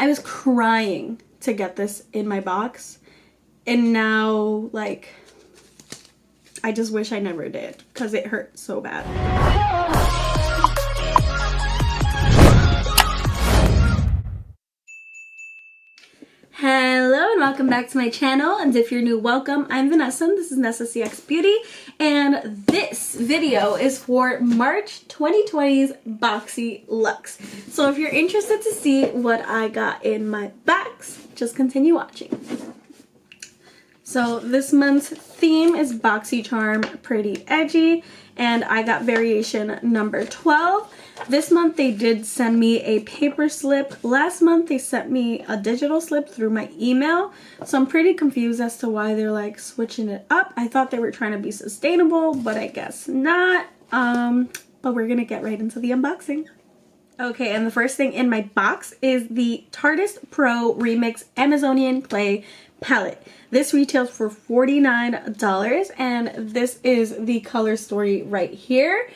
I was crying to get this in my box, and now, like, I just wish I never did because it hurt so bad. Hello and welcome back to my channel, and if you're new, welcome. I'm Vanessa and this is Nessa CX Beauty, and this video is for March 2020's BoxyLuxe. So if you're interested to see what I got in my box, just continue watching. So this month's theme is Boxycharm Pretty Edgy, and I got variation number 12. This month they did send me a paper slip. Last month they sent me a digital slip through my email. So I'm pretty confused as to why they're like switching it up. I thought they were trying to be sustainable, but I guess not. But we're gonna get right into the unboxing. Okay, and the first thing in my box is the Tartist Pro Remix Amazonian Clay palette. This retails for $49, and this is the color story right here.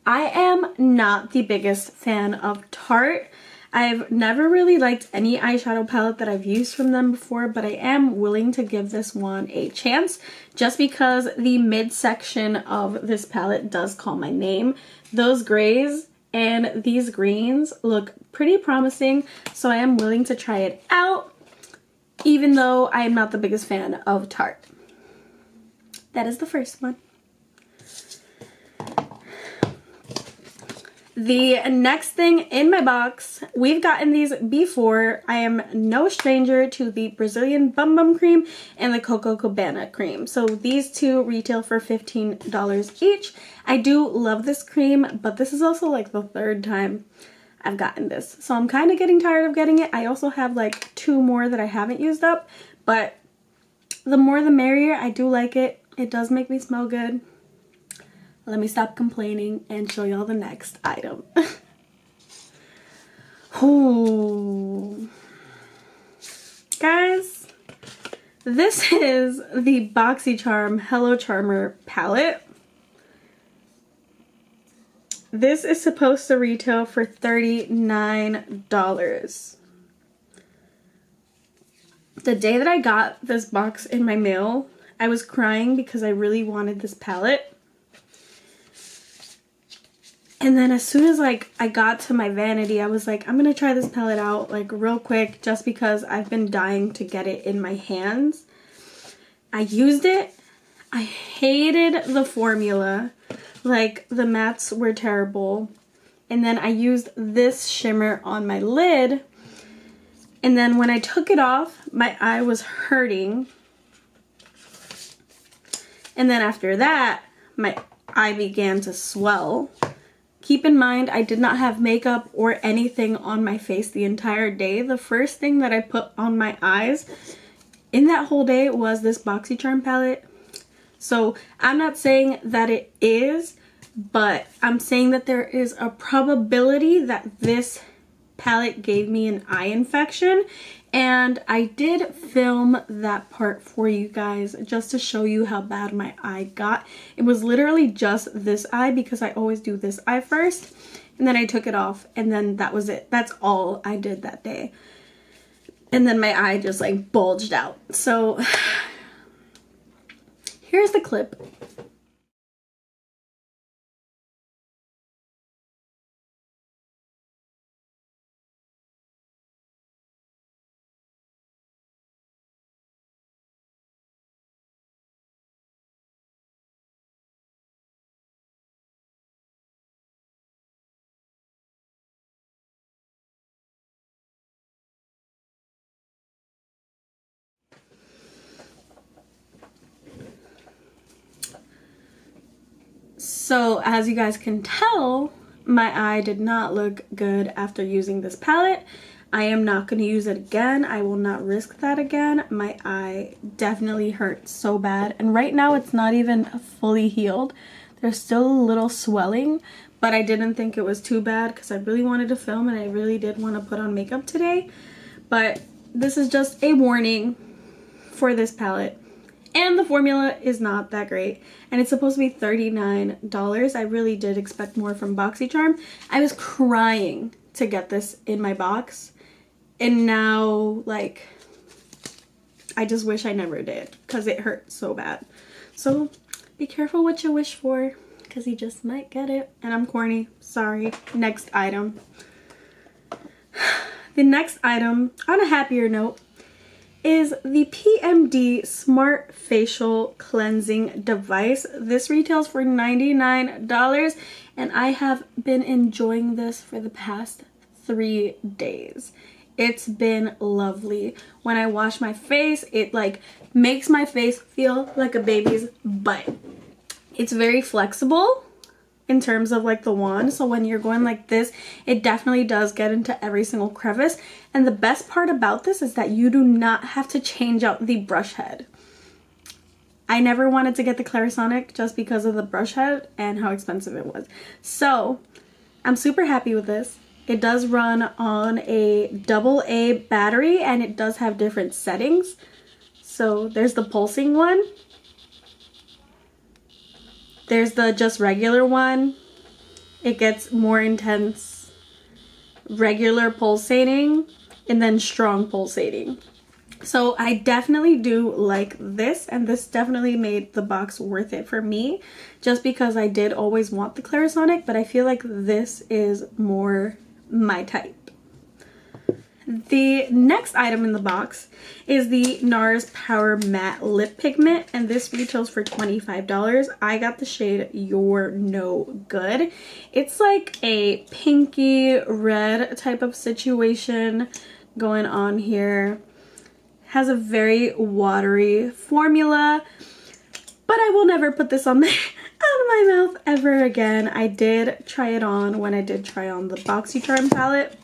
I am not the biggest fan of Tarte. I've never really liked any eyeshadow palette that I've used from them before, but I am willing to give this one a chance just because the midsection of this palette does call my name. Those grays and these greens look pretty promising, so I am willing to try it out, even though I am not the biggest fan of Tarte. That is the first one. The next thing in my box, we've gotten these before. I am no stranger to the Brazilian Bum Bum Cream and the Coco Cabana Cream. So these two retail for $15 each. I do love this cream, but this is also like the third time I've gotten this. So I'm kind of getting tired of getting it. I also have like two more that I haven't used up, but the more the merrier. I do like it. It does make me smell good. Let me stop complaining and show y'all the next item. Ooh. Guys, this is the Boxycharm Hello Charmer palette. This is supposed to retail for $39. The day that I got this box in my mail, I was crying because I really wanted this palette. And then as soon as like I got to my vanity, I was like, I'm gonna try this palette out like real quick just because I've been dying to get it in my hands. I used it. I hated the formula. Like the mattes were terrible. And then I used this shimmer on my lid. And then when I took it off, my eye was hurting. And then after that, my eye began to swell. Keep in mind, I did not have makeup or anything on my face the entire day. The first thing that I put on my eyes in that whole day was this Boxycharm palette. So I'm not saying that it is, but I'm saying that there is a probability that this palette gave me an eye infection. And I did film that part for you guys just to show you how bad my eye got. It was literally just this eye because I always do this eye first. And then I took it off and then that was it. That's all I did that day. And then my eye just like bulged out. So here's the clip. So as you guys can tell, my eye did not look good after using this palette. I am not going to use it again. I will not risk that again. My eye definitely hurt so bad. And right now it's not even fully healed. There's still a little swelling, but I didn't think it was too bad because I really wanted to film and I really did want to put on makeup today. But this is just a warning for this palette. And the formula is not that great. And it's supposed to be $39. I really did expect more from Boxycharm. I was crying to get this in my box. and now like I just wish I never did because it hurt so bad. So be careful what you wish for because you just might get it. And I'm corny, sorry. Next item. The next item, on a happier note, is the PMD Smart Facial Cleansing Device. This retails for $99 and I have been enjoying this for the past 3 days. It's been lovely. When I wash my face, it like makes my face feel like a baby's butt. It's very flexible in terms of like the wand, so when you're going like this, it definitely does get into every single crevice. And the best part about this is that you do not have to change out the brush head. I never wanted to get the Clarisonic just because of the brush head and how expensive it was. So I'm super happy with this. It does run on a AA battery and it does have different settings. So there's the pulsing one. There's the just regular one. It gets more intense, regular pulsating, and then strong pulsating. So I definitely do like this, and this definitely made the box worth it for me just because I did always want the Clarisonic, but I feel like this is more my type. The next item in the box is the NARS Power Matte Lip Pigment, and this retails for $25. I got the shade You're No Good. It's like a pinky red type of situation going on here. Has a very watery formula, but I will never put this on my mouth ever again. I did try it on when I did try on the Boxycharm palette,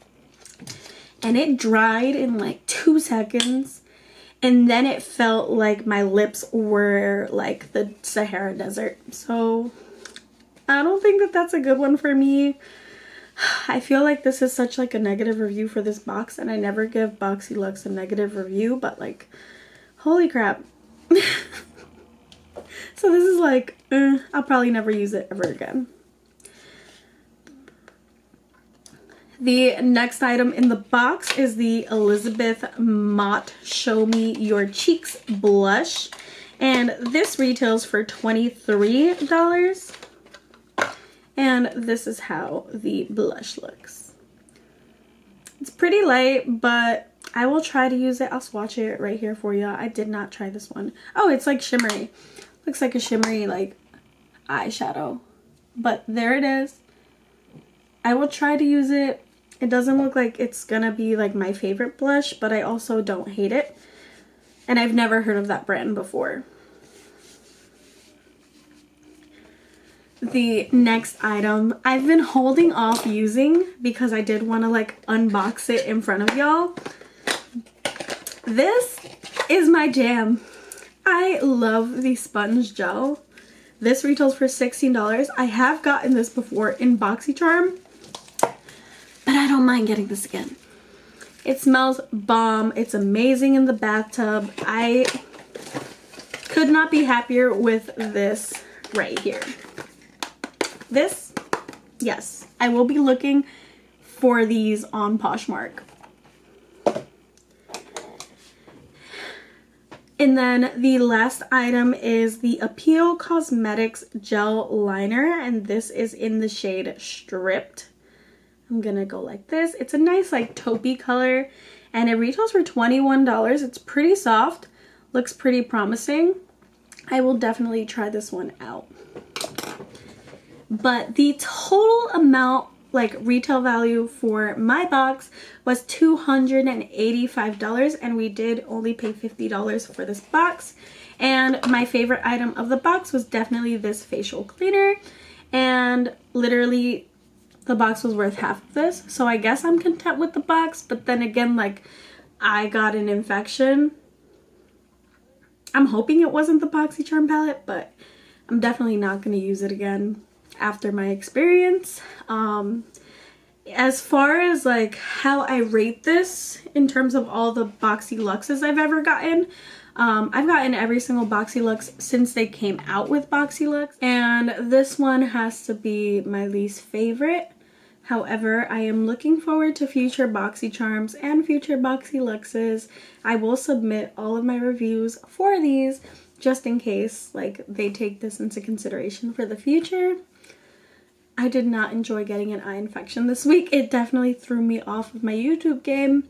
and it dried in like 2 seconds, and then it felt like my lips were like the Sahara Desert. So I don't think that that's a good one for me. I feel like this is such like a negative review for this box, and I never give BoxyLuxe a negative review, but like holy crap. So this is like I'll probably never use it ever again. The next item in the box is the Elizabeth Mott Show Me Your Cheeks blush, and this retails for $23. And this is how the blush looks. It's pretty light, but I will try to use it. I'll swatch it right here for you. I did not try this one. Oh, it's like shimmery. Looks like a shimmery like eyeshadow. But there it is. I will try to use it. It doesn't look like it's gonna be like my favorite blush, but I also don't hate it. And I've never heard of that brand before. The next item I've been holding off using because I did want to like unbox it in front of y'all. This is my jam. I love the sponge gel. This retails for $16. I have gotten this before in Boxycharm, but I don't mind getting this again. It smells bomb. It's amazing in the bathtub. I could not be happier with this right here. This, yes, I will be looking for these on Poshmark. And then the last item is the Appeal Cosmetics Gel Liner, and this is in the shade Stripped. I'm gonna go like this. It's a nice like taupey color, and it retails for $21. It's pretty soft, looks pretty promising. I will definitely try this one out. But the total amount, like retail value for my box was $285, and we did only pay $50 for this box. And my favorite item of the box was definitely this facial cleaner, and literally the box was worth half of this. So I guess I'm content with the box, but then again, like I got an infection. I'm hoping it wasn't the Boxycharm palette, but I'm definitely not going to use it again after my experience. As far as like how I rate this in terms of all the BoxyLuxes I've ever gotten, I've gotten every single BoxyLuxe since they came out with BoxyLuxe, and this one has to be my least favorite. However, I am looking forward to future Boxycharms and future BoxyLuxes. I will submit all of my reviews for these just in case like they take this into consideration for the future. I did not enjoy getting an eye infection this week. It definitely threw me off of my YouTube game,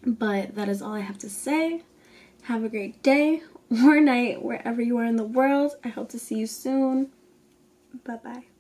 but that is all I have to say. Have a great day or night wherever you are in the world. I hope to see you soon. Bye-bye.